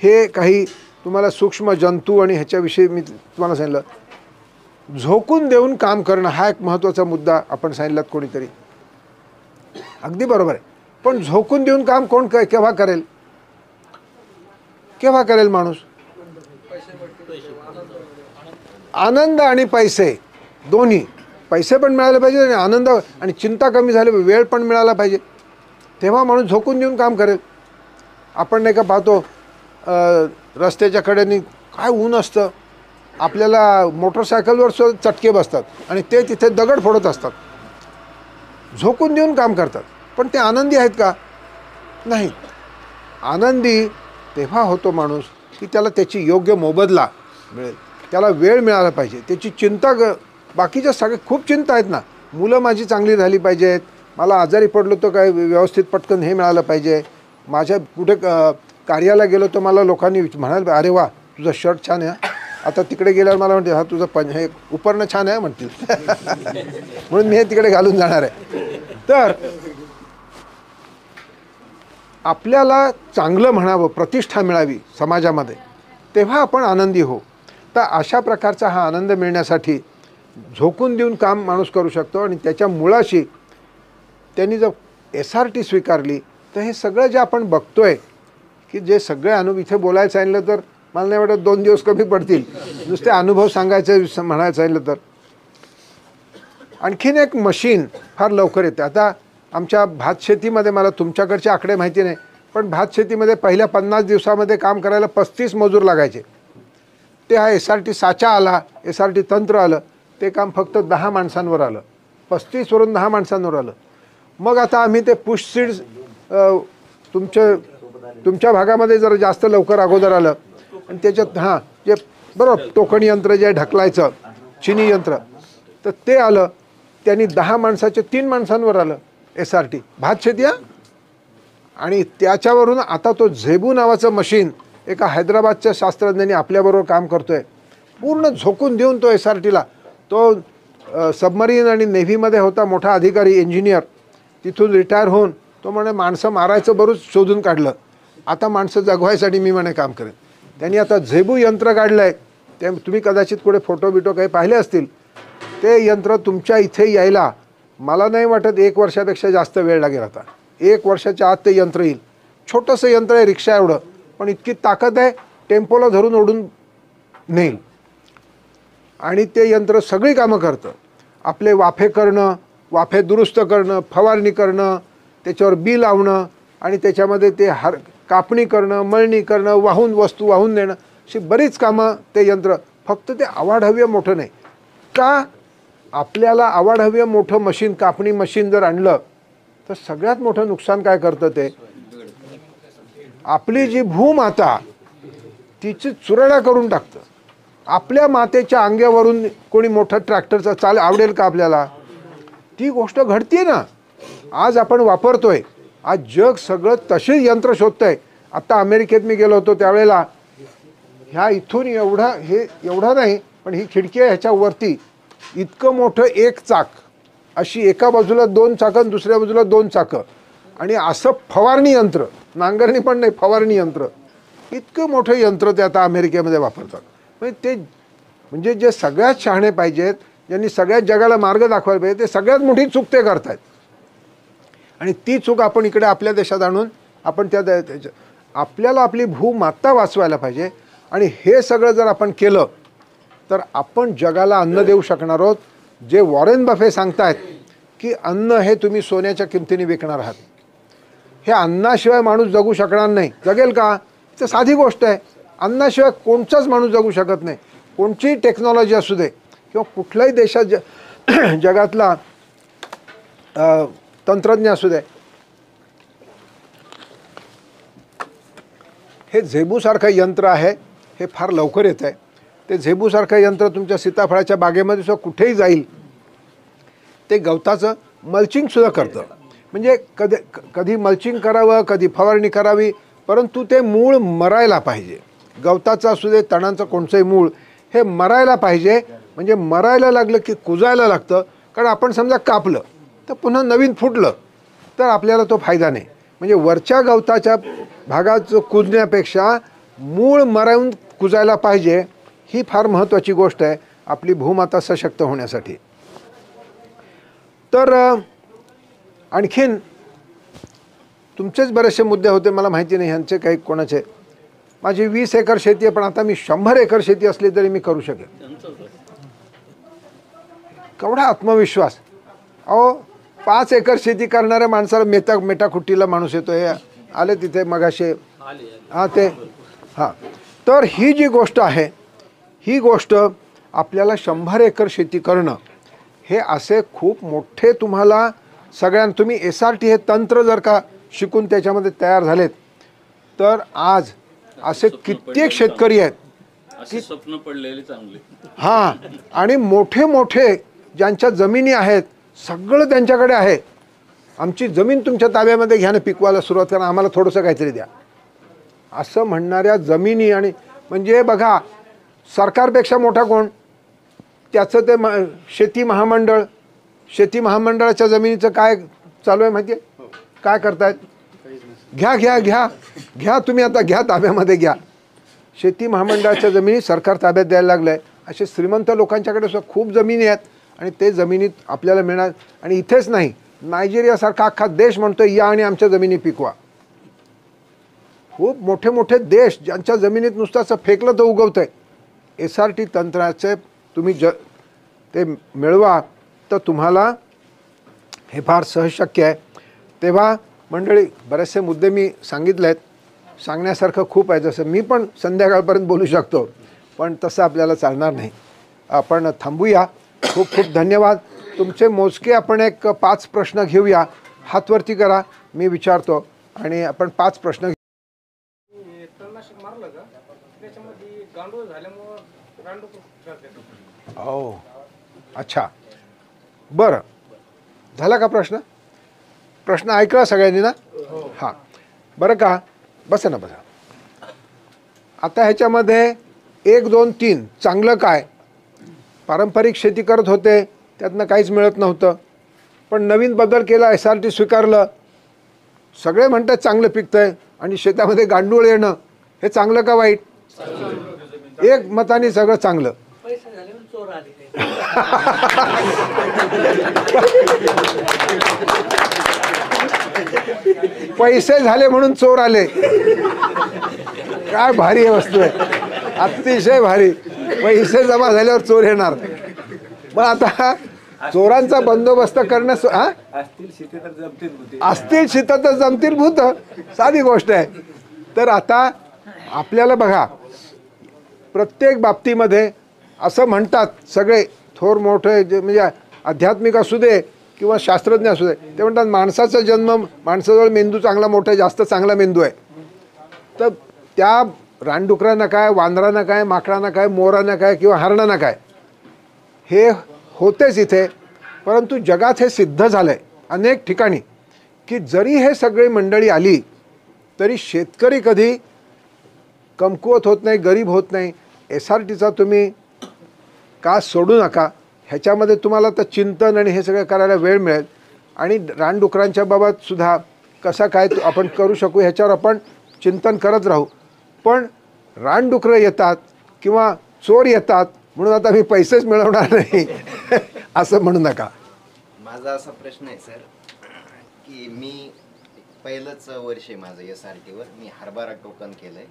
S1: हे काही तुम्हाला सूक्ष्म जंतू आणि ह्याच्याविषयी मी तुम्हाला सांगितलं. झोकून देऊन काम करणं हा एक महत्त्वाचा मुद्दा आपण सांगितलात कोणीतरी, अगदी बरोबर आहे. पण झोकून देऊन काम कोण केव्हा करेल? केव्हा करेल माणूस? आनंद आणि पैसे दोन्ही, पैसे पण मिळाले पाहिजे आणि आनंद आणि चिंता कमी झाली, वेळ पण मिळाला पाहिजे, तेव्हा माणूस झोकून देऊन काम करेल. आपण नाही का पाहतो रस्त्याच्या कडेने काय ऊन असतं, आपल्याला मोटरसायकलवर सुद्धा चटके बसतात आणि ते तिथे दगड फोडत असतात, झोकून देऊन काम करतात. पण ते आनंदी आहेत का? नाही. आनंदी तेव्हा होतो माणूस की त्याला त्याची योग्य मोबदला मिळेल, त्याला वेळ मिळाला पाहिजे, त्याची चिंता बाकीच्या सगळ्या खूप चिंता आहेत ना, मुलं माझी चांगली झाली पाहिजेत, मला आजारी पडलो तर काय व्यवस्थित पटकन हे मिळालं पाहिजे, माझ्या कुठे कार्याला गेलो तर मला लोकांनी म्हणाल अरे वा तुझा शर्ट छान आहे, आता तिकडे गेल्यावर मला म्हणते हा तुझं हे उपरणं छान आहे म्हणतील म्हणून मी हे तिकडे घालून जाणार आहे. तर आपल्याला चांगलं म्हणावं, प्रतिष्ठा मिळावी समाजामध्ये, तेव्हा आपण आनंदी हो. तर अशा प्रकारचा हा आनंद मिळण्यासाठी झोकून देऊन काम माणूस करू शकतो. आणि त्याच्या मुळाशी त्यांनी जर SRT स्वीकारली तर हे सगळं जे आपण बघतोय की जे सगळे अनुभव इथे बोलायला सांगितलं तर मला नाही वाटत 2 दिवस कमी पडतील नुसते अनुभव सांगायचे म्हणायला सांगितलं तर. आणखीन एक मशीन फार लवकर येते. आता आमच्या भात शेतीमध्ये, मला तुमच्याकडचे आकडे माहिती नाही, पण भात शेतीमध्ये पहिल्या 50 दिवसामध्ये काम करायला 35 मजूर लागायचे. ते हा SRT साचा आला, SRT तंत्र आलं, ते काम फक्त 10 माणसांवर आलं, 35 वरून 10 माणसांवर आलं. मग आता आम्ही ते पुश सीड्स तुमच्या भागामध्ये जरा जास्त लवकर अगोदर आलं, आणि त्याच्यात हां जे बरोबर टोकण यंत्र जे ढकलायचं चिनी यंत्र तर ते आलं. त्यांनी 10 माणसाच्या 3 माणसांवर आलं SRT भात शेती. आणि त्याच्यावरून आता तो झेबू नावाचं मशीन एका हैदराबादच्या शास्त्रज्ञांनी आपल्याबरोबर काम करतोय. पूर्ण झोकून देऊन तो SRTला तो सबमरीन आणि नेव्हीमध्ये होता मोठा अधिकारी इंजिनियर. तिथून रिटायर होऊन तो म्हणे माणसं मारायचं बरूच शोधून काढलं, आता माणसं जगवायसाठी मी म्हणे काम करेन. त्यांनी आता झेबू यंत्र काढलं आहे. ते तुम्ही कदाचित कुठे फोटो बिटो काही पाहिले असतील. ते यंत्र तुमच्या इथे यायला मला नाही वाटत 1 वर्षापेक्षा जास्त वेळ लागेल. आता 1 वर्षाच्या आत ते यंत्र येईल. छोटंसं यंत्र आहे रिक्षा एवढं, पण इतकी ताकद आहे टेम्पोला धरून ओढून नेईल. आणि ते यंत्र सगळी कामं करतं. आपले वाफे करणं, वाफे दुरुस्त करणं, फवारणी करणं, त्याच्यावर बी लावणं आणि त्याच्यामध्ये ते कापणी करणं, मळणी करणं, वस्तू वाहून नेणं, अशी बरीच कामं ते यंत्र. फक्त ते आवाढव्य मोठं नाही का. आपल्याला आवाढव्य मोठं मशीन कापणी मशीन जर आणलं तर सगळ्यात मोठं नुकसान काय करतं ते आपली जी भूमाता तिची चुराडा करून टाकतं. आपल्या मातेच्या अंगावरून कोणी मोठं ट्रॅक्टरचं आवडेल का आपल्याला. ती गोष्ट घडते ना. आज आपण वापरतोय. आज जग सगळं तशी यंत्र शोधतंय. आता अमेरिकेत मी गेलो होतो त्यावेळेला ह्या इथून एवढा नाही पण ही खिडकी आहे ह्याच्यावरती इतकं मोठं एक चाक, अशी एका बाजूला 2 चाकं दुसऱ्या बाजूला 2 चाकं आणि असं फवारणी यंत्र, नांगरणी पण नाही फवारणी यंत्र, इतकं मोठं यंत्र ते आता अमेरिकेमध्ये वापरतात. म्हणजे जे सगळ्यात शहाणे पाहिजेत, ज्यांनी सगळ्यात जगाला मार्ग दाखवायला पाहिजे, ते सगळ्यात मोठी चूक ते करतायत. आणि ती चूक आपण इकडे आपल्या देशात आणून आपण आपल्याला आपली भूमाता वाचवायला पाहिजे. आणि हे सगळं जर आपण केलं तर आपण जगाला अन्न देऊ शकणार आहोत. जे वॉरेन बफे सांगतायत की अन्न हे तुम्ही सोन्याच्या किमतीने विकणार आहात, हे अन्नाशिवाय माणूस जगू शकणार नाही. जगेल का. तर साधी गोष्ट आहे. अन्नाशिवाय कोणताच माणूस जगू शकत नाही. कोणतीही टेक्नॉलॉजी असू दे किंवा कुठल्याही देशात जगातला तंत्रज्ञ असू दे. हे झेबूसारखं यंत्र आहे, हे फार लवकर येतं आहे. ते झेबूसारखं यंत्र तुमच्या सीताफळाच्या बागेमध्ये सुद्धा कुठेही जाईल. ते गवताचं मल्चिंगसुद्धा करतं. म्हणजे कधी मल्चिंग करावं, कधी फवारणी करावी, परंतु ते मूळ मरायला पाहिजे. गवताचं असू दे, तणांचं कोणचंही मूळ हे मरायला पाहिजे. म्हणजे मरायला लागलं की कुजायला लागतं. कारण आपण समजा कापलं तर पुन्हा नवीन फुटलं तर आपल्याला तो फायदा नाही. म्हणजे वरच्या गवताच्या भागाचं कुजण्यापेक्षा मूळ मरावून कुजायला पाहिजे. ही फार महत्त्वाची गोष्ट आहे आपली भूमाता सशक्त होण्यासाठी. तर आणखीन तुमचेच बरेचसे मुद्दे होते, मला माहिती नाही ह्यांचे काही कोणाचे. माझी 20 एकर शेती आहे, पण आता मी 100 एकर शेती असली तरी मी करू शकेन. केवढा आत्मविश्वास. अहो 5 एकर शेती करणाऱ्या माणसाला मेटाकुट्टीला माणूस येतो. हे आले तिथे मगाशी. हां ते हां. तर ही जी गोष्ट आहे, ही गोष्ट आपल्याला 100 एकर शेती करणं हे असे खूप मोठे तुम्हाला तुम्ही SRT हे तंत्र जर का शिकून त्याच्यामध्ये तयार झालेत तर आज असे कित्येक शेतकरी आहेत
S2: असे स्वप्न पडलेले चांगले.
S1: हां. आणि मोठे मोठे ज्यांच्या जमिनी आहेत सगळं त्यांच्याकडे आहे. आमची जमीन तुमच्या ताब्यामध्ये घ्या ना, पिकवायला सुरुवात करा, आम्हाला थोडंसं काहीतरी द्या, असं म्हणणाऱ्या जमिनी. आणि म्हणजे बघा सरकारपेक्षा मोठा कोण. त्याचं ते शेती महामंडळाच्या जमिनीचं काय चालू आहे माहिती आहे. काय करतायत. घ्या घ्या घ्या घ्या तुम्ही आता घ्या, ताब्यामध्ये घ्या. शेती महामंडळाच्या जमिनी सरकार ताब्यात द्यायला लागलं आहे. असे श्रीमंत लोकांच्याकडे सुद्धा खूप जमिनी आहेत आणि ते जमिनीत आपल्याला मिळणार. आणि इथेच नाही, नायजेरियासारखा अख्खा देश म्हणतोय या आणि आमच्या जमिनी पिकवा. खूप मोठे मोठे देश ज्यांच्या जमिनीत नुसतं असं फेकलं तर उगवतं आहे. SRT तंत्राचे तुम्ही ते मिळवा तर तुम्हाला हे फार सहज शक्य आहे. तेव्हा मंडळी बरेचसे मुद्दे मी सांगितले आहेत. सांगण्यासारखं खूप आहे. जसं मी पण संध्याकाळपर्यंत बोलू शकतो, पण तसं आपल्याला चालणार नाही. आपण थांबूया. खूप खूप धन्यवाद. तुमचे मोजके आपण एक 5 प्रश्न घेऊया. हात वरती करा, मी विचारतो आणि आपण 5 प्रश्न हो, अच्छा, बरं, झाला का प्रश्न? प्रश्न ऐकला सगळ्यांनी ना? हां, बरं का, बसा ना, बसा. आता ह्याच्यामध्ये 1, 2, 3 चांगलं काय? पारंपरिक शेती करत होते, त्यातनं काहीच मिळत नव्हतं, पण नवीन बदल केला, SRT स्वीकारलं, सगळे म्हणतात चांगलं पिकतंय, आणि शेतामध्ये गांडूळ येणं हे चांगलं का वाईट? एक मताने सगळं चांगलं. पैसे झाले म्हणून चोर आले. काय भारी वस्तू आहे, अतिशय भारी. पैसे जमा झाल्यावर चोर येणार. मग आता चोरांचा बंदोबस्त करणं असतील शीत तर जमतील भूत, साधी गोष्ट आहे. तर आता आपल्याला बघा, प्रत्येक बाबतीमध्ये असं म्हणतात सगळे थोर मोठे, जे म्हणजे आध्यात्मिक असू दे किंवा शास्त्रज्ञ असू दे, ते म्हणतात माणसाचा जन्म, माणसाजवळ मेंदू चांगला मोठा आहे, जास्त चांगला मेंदू आहे. तर त्या रानडुकरांना काय, वानरांना काय, माकडांना काय, मोरांना काय किंवा हरणांना काय, हे होतेच इथे. परंतु जगात हे सिद्ध झालं आहे अनेक ठिकाणी की जरी हे सगळी मंडळी आली तरी शेतकरी कधी कमकुवत होत नाही, गरीब होत नाही. SRTचा तुम्ही का सोडू नका, ह्याच्यामध्ये तुम्हाला तर चिंतन आणि हे सगळं करायला वेळ मिळेल. आणि रानडुकरांच्या बाबत सुद्धा कसा काय आपण करू शकू ह्याच्यावर आपण चिंतन करत राहू. पण रानडुकरं येतात किंवा चोर येतात म्हणून आता मी पैसेच मिळवणार नाही असं म्हणू नका.
S3: माझा असा प्रश्न आहे सर की मी पहिलंच वर्ष आहे माझं SRTवर. मी हरभरा टोकन केलंय,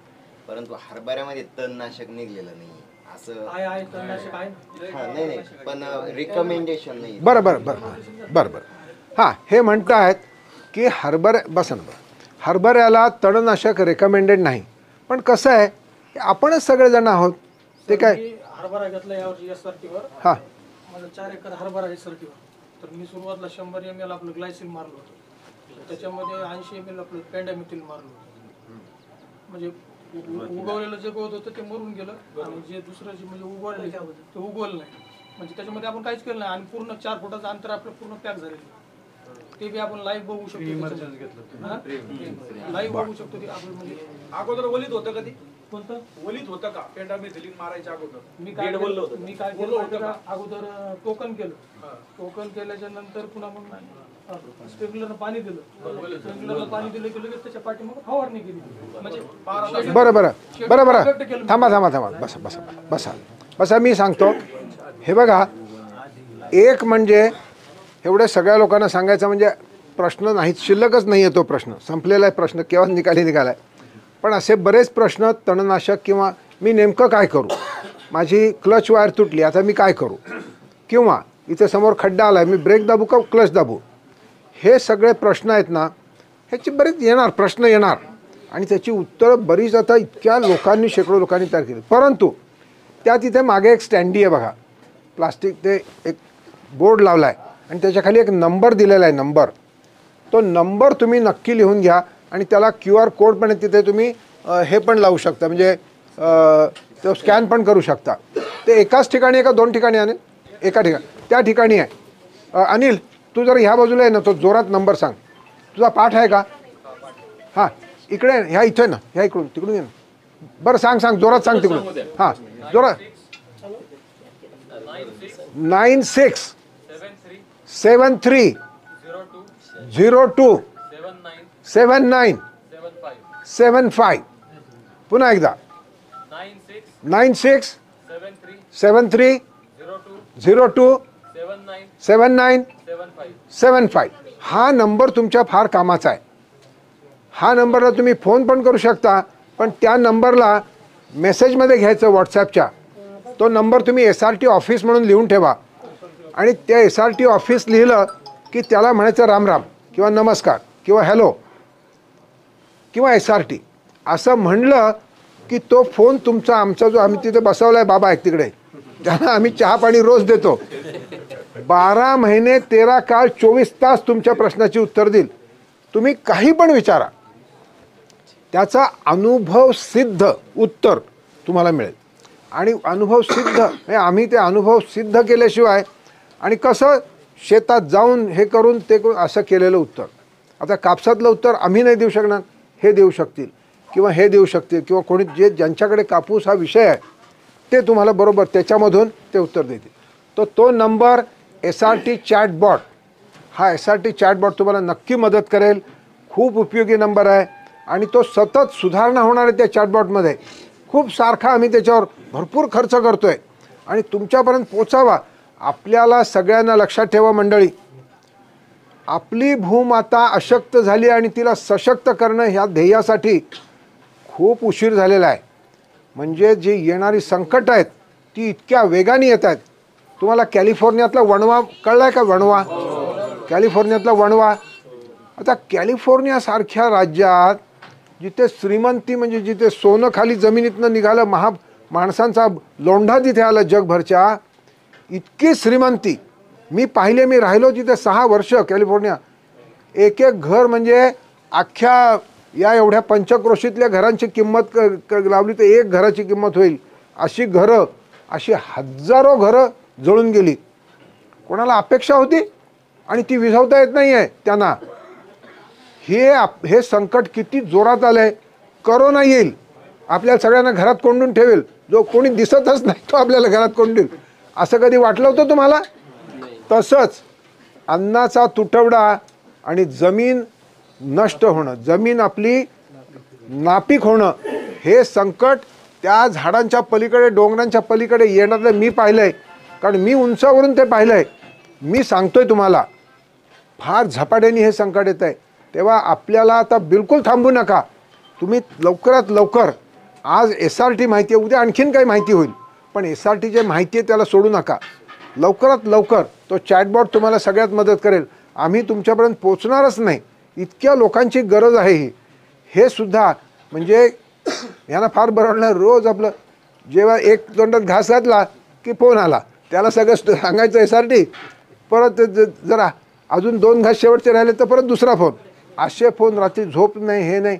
S3: परंतु हरभऱ्यामध्ये तणनाशक निघलेलं नाही असं. हां, नाही, पण रिकमेंडेशन नाही.
S1: बरं बरं बरं बरं बरं हां, हे म्हणतायत की बसा ना, हरभऱ्याला तणनाशक रेकमेंडेड नाही. पण कसं आहे, आपणच सगळेजण आहोत, ते काय
S4: हरभरा घेतला यावर्षी SRTवर.
S1: हां,
S4: माझा 4 एकर हरभरा SRTवर. तर मी सुरुवातीला 100 ml आपलं ग्लायसिन मारलं होतं, त्याच्यामध्ये 80 ml आपलं पेंडामिथिल मारलं होतं. म्हणजे उगवलेलं जे गवत होतं ते मरून गेलं आणि जे दुसरं जे म्हणजे उगवलेलं ते उगवलं नाही. म्हणजे त्याच्यामध्ये आपण काहीच केलं नाही आणि पूर्ण 4 फुटाचं अंतर आपलं पूर्ण पॅक झालेलं. ते बी आपण लाईव्ह बघू शकतो, लाईव्ह बघू शकतो. ते आपण म्हणजे
S5: अगोदर वलीत होतं कधी?
S4: कोणतं
S5: वलीत होतं का पेंडामिथिलिन मारायच्या अगोदर?
S4: मी काय केलं, अगोदर टोकन केलं. टोकन केल्याच्या नंतर पुन्हा मग स्प्रिंकलरनं पाणी दिलं. स्प्रिंकलरला पाणी दिलं की लगेच त्याच्या पाठीमागे फवारणी केली. म्हणजे
S1: बरं बरं बरं बरं थांबा थांबा थांबा, बसा बसा बसा बसा, मी सांगतो. हे बघा, एक म्हणजे एवढ्या सगळ्या लोकांना सांगायचं म्हणजे प्रश्न नाहीत, शिल्लकच नाही आहे तो प्रश्न, संपलेला आहे प्रश्न, केव्हा निघाला आहे. पण असे बरेच प्रश्न, तणनाशक किंवा मी नेमकं काय करू, माझी क्लच वायर तुटली, आता मी काय करू, किंवा इथे समोर खड्डा आला आहे, मी ब्रेक दाबू का क्लच दाबू, हे सगळे प्रश्न आहेत ना, ह्याची बरेच प्रश्न येणार आणि त्याची उत्तरं बरीच आता इतक्या लोकांनी, शेकडो लोकांनी तयार केली. परंतु त्यात इथे मागे एक स्टँडी आहे बघा, प्लास्टिक, ते एक बोर्ड लावला आहे आणि त्याच्याखाली एक नंबर दिलेला आहे. नंबर, तो नंबर तुम्ही नक्की लिहून घ्या आणि त्याला QR कोड पण तिथे तुम्ही हे पण लावू शकता, म्हणजे तो स्कॅन पण करू शकता. ते एकाच ठिकाणी आहे का 2 ठिकाणी आहे? एका ठिकाणी, त्या ठिकाणी आहे. अनिल, तू जर ह्या बाजूला आहे ना, तो जोरात नंबर सांग. तुझा पाठ आहे का? हां, इकडे ह्या इथे ना, ह्या इकडून तिकडून ये ना. बरं सांग सांग, जोरात सांग तिकडून. हां, जोरात. 96 73 02 79 75. पुन्हा एकदा 96 73 02 79 75. हा नंबर तुमच्या फार कामाचा आहे. हा नंबरला तुम्ही फोन पण करू शकता, पण त्या नंबरला मेसेजमध्ये घ्यायचं व्हॉट्सॲपच्या. तो नंबर तुम्ही SRT ऑफिस म्हणून लिहून ठेवा आणि त्या SRT ऑफिस लिहिलं की त्याला म्हणायचं राम राम किंवा नमस्कार किंवा हॅलो किंवा SRT असं म्हणलं की तो फोन तुमचा, आमचा जो आम्ही तिथे बसवला आहे बाबा एक तिकडे, त्यांना आम्ही चहा पाणी रोज देतो. 12 महिने 13 काळ 24 तास तुमच्या प्रश्नाची उत्तर देईल. तुम्ही काही पण विचारा, त्याचा अनुभव सिद्ध उत्तर तुम्हाला मिळेल. आणि अनुभव सिद्ध म्हणजे आम्ही ते अनुभव सिद्ध केल्याशिवाय आणि कसं शेतात जाऊन हे करून ते करून असं केलेलं उत्तर. आता कापसातलं उत्तर आम्ही नाही देऊ शकणार, हे देऊ शकतील किंवा हे देऊ शकतील किंवा कोणी जे ज्यांच्याकडे कापूस हा विषय आहे ते तुम्हाला बरोबर त्याच्यामधून ते उत्तर देतील. तो नंबर SRT चॅटबॉट, हा SRT चॅटबॉट तुम्हाला नक्की मदत करेल. खूप उपयोगी नंबर आहे आणि तो सतत सुधारणा होणार आहे त्या चॅटबॉटमध्ये. खूप सारखा आम्ही त्याच्यावर भरपूर खर्च करतो आहे आणि तुमच्यापर्यंत पोचावा. आपल्याला सगळ्यांना लक्षात ठेवा मंडळी, आपली भूमाता अशक्त झाली आणि तिला सशक्त करणं ह्या ध्येयासाठी खूप उशीर झालेला आहे. म्हणजे जी येणारी संकट आहेत ती इतक्या वेगाने येत आहेत. तुम्हाला कॅलिफोर्नियातला वणवा कळला आहे का? वणवा, कॅलिफोर्नियातला वणवा. आता कॅलिफोर्नियासारख्या राज्यात जिथे श्रीमंती म्हणजे जिथे सोनं खाली जमिनीतनं निघालं, माणसांचा लोंढा तिथे आला जगभरच्या, इतकी श्रीमंती मी पाहिले. मी राहिलो तिथे 6 वर्ष कॅलिफोर्निया. एक घर म्हणजे अख्ख्या या एवढ्या पंचक्रोशीतल्या घरांची किंमत लावली तर एक घराची किंमत होईल अशी घरं, अशी हजारो घरं जळून गेली. कोणाला अपेक्षा होती आणि ती विझवता येत नाही आहे त्यांना. हे संकट किती जोरात आलं आहे. करोना येईल, आपल्याला सगळ्यांना घरात कोंडून ठेवेल, जो कोणी दिसतच नाही तो आपल्याला घरात कोंडून. असं कधी वाटलं होतं तुम्हाला? तसंच अन्नाचा तुटवडा आणि जमीन नष्ट होणं, जमीन आपली नापीक होणं, हे संकट त्या झाडांच्या पलीकडे डोंगरांच्या पलीकडे येणारं मी पाहिलं आहे. कारण मी उंचावरून ते पाहिलं आहे. मी सांगतोय तुम्हाला फार झपाट्याने हे संकट येत आहे. तेव्हा आपल्याला आता बिलकुल थांबू नका. तुम्ही लवकरात लवकर, आज SRT माहिती आहे, उद्या आणखीन काही माहिती होईल, पण SRT जे माहिती आहे त्याला सोडू नका. लवकरात लवकर तो चॅटबॉट तुम्हाला सगळ्यात मदत करेल. आम्ही तुमच्यापर्यंत पोचणारच नाही, इतक्या लोकांची गरज आहे ही. हे सुद्धा म्हणजे यांना फार बरं वाटलं. रोज आपलं जेव्हा एक तोंडात घास घातला की फोन आला, त्याला सगळं सांगायचं SRT, परत जरा अजून 2 घास शेवटचे राहिले तर परत दुसरा फोन. असे फोन, रात्री झोप नाही, हे नाही.